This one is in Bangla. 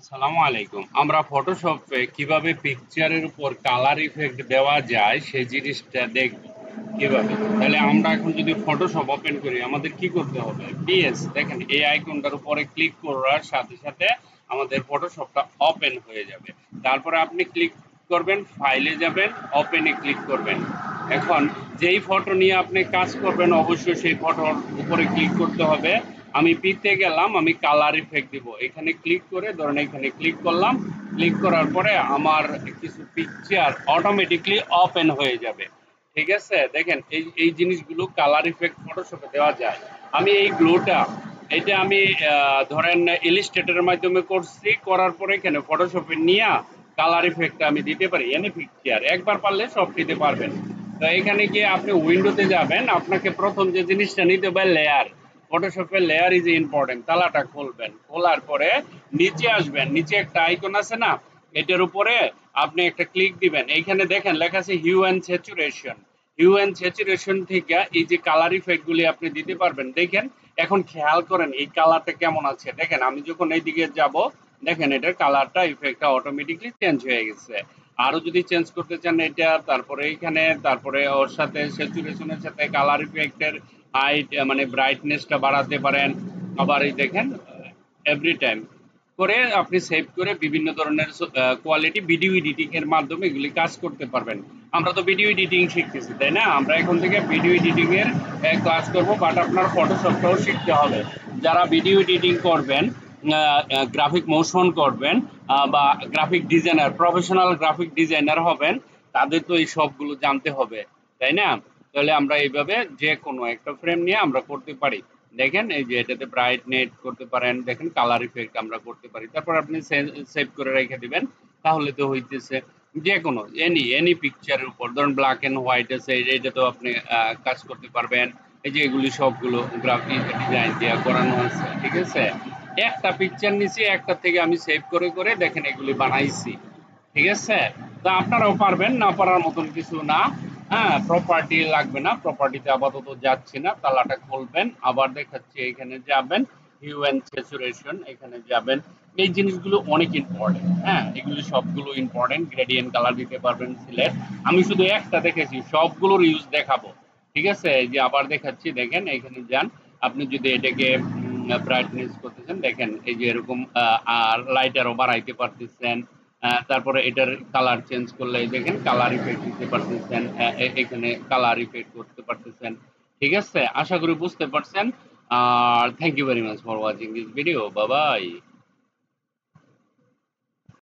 আসসালামু আলাইকুম। আমরা ফটোশপে কিভাবে পিকচারের উপর কালার ইফেক্ট দেওয়া যায় সেই জিনিসটা দেখব কিভাবে। তাহলে আমরা এখন যদি ফটোশপ ওপেন করি আমাদের কি করতে হবে? পিএস দেখেন এই আইকনটার উপরে ক্লিক করার সাথে সাথে আমাদের ফটোশপটা ওপেন হয়ে যাবে। তারপরে আপনি ক্লিক করবেন, ফাইলে যাবেন, ওপেনে ক্লিক করবেন। এখন যেই ফটো নিয়ে আপনি কাজ করবেন অবশ্যই সেই ফটোর উপরে ক্লিক করতে হবে। আমি পিতে গেলাম, আমি কালার ইফেক্ট দিব, এখানে ক্লিক করে ধরেন এখানে ক্লিক করলাম। ক্লিক করার পরে আমার কিছু পিকচার অটোমেটিকলি ওপেন হয়ে যাবে। ঠিক আছে, দেখেন এই এই জিনিসগুলো কালার ইফেক্ট ফটোশপে দেওয়া যায়। আমি এই গ্লোটা এটা আমি ধরেন ইলিস্ট্রেটরের মাধ্যমে করছি, করার পরে এখানে ফটোশপে নিয়ে কালার ইফেক্টটা আমি দিতে পারি। এনে পিকচার একবার পারলে সব দিতে পারবেন। তো এখানে গিয়ে আপনি উইন্ডোতে যাবেন, আপনাকে প্রথম যে জিনিসটা নিতে হবে লেয়ার। ফটোশপের লেয়ার ইজ ইম্পর্টেন্ট। তালাটা খুলবেন, খোলার পরে নিচে আসবেন, নিচে একটা আইকন আছে না, এটার উপরে আপনি একটা ক্লিক দিবেন। এইখানে দেখেন লেখা আছে hue and saturation. Hue and saturation থেকে এই যে কালার ইফেক্ট গুলি আপনি দিতে পারবেন। দেখেন এখন খেয়াল করেন এই কালারটা কেমন আছে। দেখেন আমি যখন এইদিকে যাব, দেখেন এটার কালারটা ইফেক্টটা অটোমেটিকলি চেঞ্জ হয়ে গেছে। আরো যদি চেঞ্জ করতে চান এটা, তারপরে এইখানে, তারপরে ওর সাথে স্যাচুরেশনের সাথে কালার ইফেক্টের হাইট মানে ব্রাইটনেসটা বাড়াতে পারেন। আবার এই দেখেন এভরি টাইম করে আপনি সেভ করে বিভিন্ন ধরনের কোয়ালিটি ভিডিও এডিটিং এর মাধ্যমে এগুলি কাজ করতে পারবেন। আমরা তো ভিডিও এডিটিং শিখতেছি তাই না, আমরা এখন থেকে ভিডিও এডিটিং এর ক্লাস করব, বাট আপনার ফটোশপটাও শিখতে হবে। যারা ভিডিও এডিটিং করবেন, গ্রাফিক মোশন করবেন, বা graphic designer, professional graphic designer হবেন, তাদের তো এই সবগুলো জানতে হবে তাই না। তাহলে আমরা এইভাবে যে কোনো একটা ফ্রেম নিয়ে আমরা করতে পারি। দেখেন এই যে এটাতে ব্রাইটনেস করতে পারেন, দেখেন কালার ইফেক্ট আমরা করতে পারি। তারপর আপনি সেভ করে রেখে দিবেন, তাহলে তো হইতেছে। যে কোনো এনি এনি পিকচারের উপর ধরুন ব্ল্যাক এন্ড হোয়াইট আছে, এটা তো আপনি কাজ করতে পারবেন। এই যে এগুলি সবগুলো গ্রাফিক ডিজাইন দেওয়া করানো আছে। ঠিক আছে, একটা পিকচার নিছি, একটা থেকে আমি সেভ করে করে দেখেন এগুলি বানাইছি। ঠিক আছে, তো আপনারাও পারবেন, না পারার মতন কিছু না। হ্যাঁ, প্রপার্টি লাগবে না, প্রপার্টিতে আপাতত যাচ্ছি না। তালাটা খুলবেন, আবার দেখাচ্ছি এখানে যাবেন, হিউ অ্যান্ড স্যাচুরেশন এখানে যাবেন। এই জিনিসগুলো অনেক ইম্পর্টেন্ট। হ্যাঁ, এগুলি সবগুলো ইম্পর্টেন্ট। গ্রেডিয়েন্ট কালার দিতে পারবেন সিলেক্ট। আমি শুধু একটা দেখেছি, সবগুলোর ইউজ দেখাবো। ঠিক আছে, এই যে আবার দেখাচ্ছি, দেখেন এখানে যান। আপনি যদি এটাকে ব্রাইটনেস করতেছেন, দেখেন এই যে এরকম আর লাইট আরো বাড়াইতে পারতেছেন। তারপরে এটার কালার চেঞ্জ করলে দেখেন কালার ইফেক্ট দিতে পারতেছেন, এখানে কালার ইফেক্ট করতে পারতেছেন। ঠিক আছে, আশা করি বুঝতে পারছেন। আর thank you very much for watching this video. Bye by.